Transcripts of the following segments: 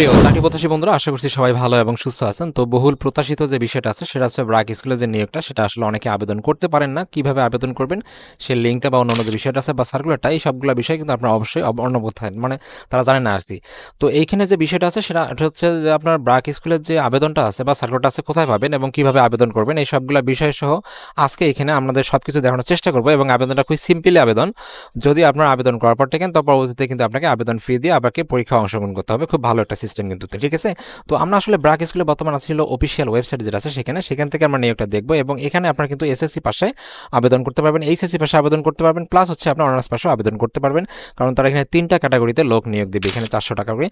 প্রিয় চাকরি প্রত্যাশী বন্ধুরা, আশা করছি সবাই ভালো এবং সুস্থ আছেন। তো বহুল প্রত্যাশিত যে বিষয়টা আছে সেটা হচ্ছে ব্র্যাক স্কুলের যে নিয়োগটা, সেটা আসলে অনেকে আবেদন করতে পারেন না। কিভাবে আবেদন করবেন সেই লিঙ্কটা বা অন্যান্য যে বিষয়টা আছে বা সার্কুলারটা, এই সবগুলো বিষয় কিন্তু আপনার অবশ্যই অনবগত থাকেন, মানে তারা জানেন না আর কি। তো এইখানে যে বিষয়টা আছে সেটা হচ্ছে যে আপনার ব্র্যাক স্কুলের যে আবেদনটা আছে বা সার্কুলারটা আছে কোথায় পাবেন এবং কিভাবে আবেদন করবেন, এই সবগুলো বিষয় সহ আজকে এখানে আমাদের সবকিছু দেখানোর চেষ্টা করবো। এবং আবেদনটা খুব সিম্পলি আবেদন। যদি আপনার আবেদন করার পর থেকে তো পরবর্তীতে কিন্তু আপনাকে আবেদন ফি দিয়ে আপনাকে পরীক্ষা অংশগ্রহণ করতে হবে। খুব ভালো একটা সিস্টেম কিন্তু, ঠিক আছে। তো আমরা আসলে ব্র্যাক স্কুলে বর্তমান ছিল অফিসিয়াল ওয়েবসাইট যেটা আছে সেখান থেকে আমরা নিয়োগটা দেখবো। এবং এখানে আপনারা কিন্তু এসএসসি পাশে আবেদন করতে পারবেন, এইচএসসি পাশে আবেদন করতে পারবেন, প্লাস হচ্ছে আপনার অনার্স পাশেও আবেদন করতে পারবেন। কারণ তারা এখানে 3টা ক্যাটাগরিতে লোক নিয়োগ দেবে। এখানে 400 টাকা করে,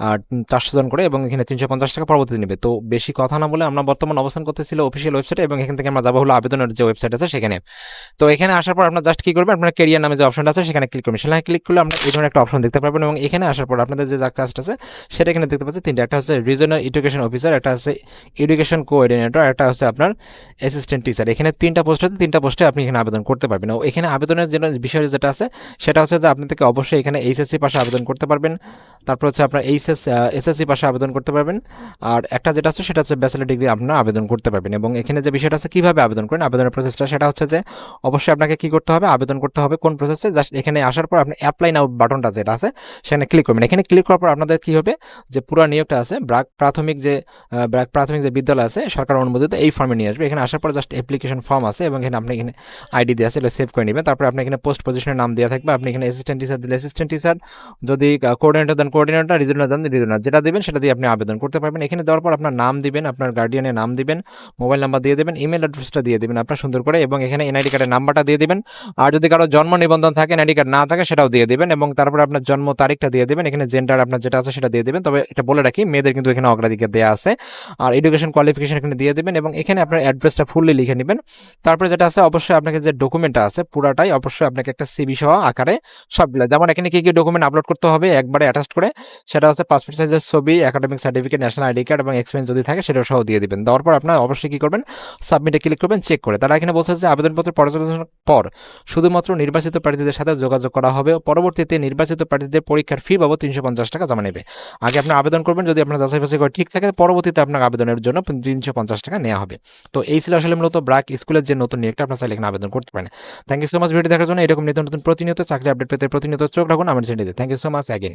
আর 400 জন করে, এবং এখানে 350 টাকা পরবর্তীতে নেবে। তো বেশি কথা না বলে আমরা বর্তমান অবস্থান করতেছিল অফিসিয়াল ওয়েবসাইটে, এবং এখান থেকে আমরা যাবো হলো আবেদনের যে ওয়েবসাইট আছে সেখানে। তো এখানে আসার পর আপনার জাস্ট কি করবেন, আপনার ক্যারিয়ার নামে যে অপশনটা আছে সেখানে ক্লিক করবেন। সেখানে ক্লিক করলে আমরা এই ধরনের একটা অপশন দেখতে পারবেন। এবং এখানে আসার পর আপনাদের যে কাজটা আছে সেটা এখানে দেখতে পাচ্ছেন 3টা। একটা হচ্ছে রিজনাল এডুকেশন অফিসার, একটা হচ্ছে এডুকেশন কোঅর্ডিনেটর, একটা হচ্ছে আপনার অ্যাসিস্ট্যান্ট টিচার। এখানে 3টা পোস্ট আছে, 3টা পোস্টে আপনি এখানে আবেদন করতে পারবেন। ও এখানে আবেদনের যে বিষয় যেটা আছে সেটা হচ্ছে যে আপনি থেকে অবশ্যই এখানে এইচএসসি পাশে আবেদন করতে পারবেন। তারপর হচ্ছে আপনার এসএসসি পাশে আবেদন করতে পারবেন। আর একটা যেটা আছে সেটা হচ্ছে ব্যাচেলর ডিগ্রি আপনারা আবেদন করতে পারবেন। এবং এখানে যে বিষয়টা আছে কীভাবে আবেদন করেন, আবেদনের প্রসেসটা, সেটা হচ্ছে যে অবশ্যই আপনাকে কী করতে হবে, আবেদন করতে হবে কোন প্রসেসে। জাস্ট এখানে আসার পর আপনি অ্যাপ্লাই নাও বাটনটা যেটা আছে সেখানে ক্লিক করবেন। এখানে ক্লিক করার পর আপনাদের কী হবে, যে পুরো নিয়োগটা আছে ব্র্যাক প্রাথমিক যে বিদ্যালয় আছে সরকার অনুমোদিত, এই ফর্মে নিয়ে আসবে। এখানে আসার পর জাস্ট অ্যাপ্লিকেশন ফর্ম আছে, এবং এখানে আপনি এখানে আইডি দিয়ে আছে, এটা সেভ করে নেবেন। তারপরে আপনি এখানে পোস্ট পজিশনের নাম দেওয়া থাকবে। আপনি এখানে অ্যাসিস্ট্যান্ট টিচার দিলে অ্যাসিস্ট্যান্ট টিচার, যদি কোঅর্ডিনেটর দেন কোঅর্ডিনেটর, রিজনাল দেন রিজনাল, যেটা দেবেন সেটা দিয়ে আপনি আবেদন করতে পারবেন। এখানে দেওয়ার পর আপনার নাম দিবেন, আপনার গার্ডিয়ানের নাম দিবেন, মোবাইল নাম্বার দিয়ে দেবেন, ইমেল অ্যাড্রেসটা দিয়ে দেবেন আপনার সুন্দর করে, এবং এখানে এনআইডি কার্ডের নাম্বারটা দিয়ে দেবেন। আর যদি কারো জন্ম নিবন্ধন থাকে, এনআইডি কার্ড না থাকে, সেটাও দিয়ে দেবেন। এবং তারপরে আপনার জন্ম তারিখটা দিয়ে দেবেন। এখানে জেন্ডার আপনার যেটা আছে সেটা দিয়ে দেবেন। তবে এটা বলে রাখি, মেয়েদের কিন্তু এখানে অগ্রাধিকার দেওয়া আছে। আর এডুকেশন কোয়ালিফিকেশন এখানে দিয়ে দেবেন, এবং এখানে আপনার অ্যাড্রেসটা ফুললি লিখে নেবেন। তারপরে যেটা আছে অবশ্যই আপনাকে যে ডকুমেন্টটা আছে পুরাটাই অবশ্যই আপনাকে একটা সিভি সহ আকারে সবগুলো, যেমন এখানে কি কি ডকুমেন্ট আপলোড করতে হবে একবারে অ্যাটাচ করে, সেটা হচ্ছে পাসপোর্ট সাইজের ছবি, academic certificate, national ID card এবং এক্সপিরিয়েন্স যদি থাকে সেটাও সহ দিয়ে দিবেন। দেওয়ার পর আপনার অবশ্যই কি করবেন, সাবমিটে ক্লিক করবেন চেক করে। তারা এখানে বলছে যে আবেদনপত্র পর্যালোচনার পর শুধুমাত্র নির্বাচিত প্রার্থীদের সাথে যোগাযোগ করা হবে। পরবর্তীতে নির্বাচিত প্রার্থীদের পরীক্ষার ফি বাবদ 350 টাকা জমা নেবে। আগে আপনি আবেদন করবেন, যদি আপনার যাচাই বাছাই করে ঠিক থাকে পরবর্তীতে আপনার আবেদনের জন্য 350 টাকা নেওয়া হবে। তো এই ছিল আসলে মূলত ব্র্যাক স্কুলের যে নতুন নিয়োগটা, আপনার চাইলে এখানে আবেদন করতে পারেন। Thank you so much video দেখার জন্য। এরকম নিত্য নতুন প্রতিনিয়ত চাকরি আপডেট পেতে প্রতিনিয়ত চোখ রাখুন আমার চ্যানেলে। Thank you so much again.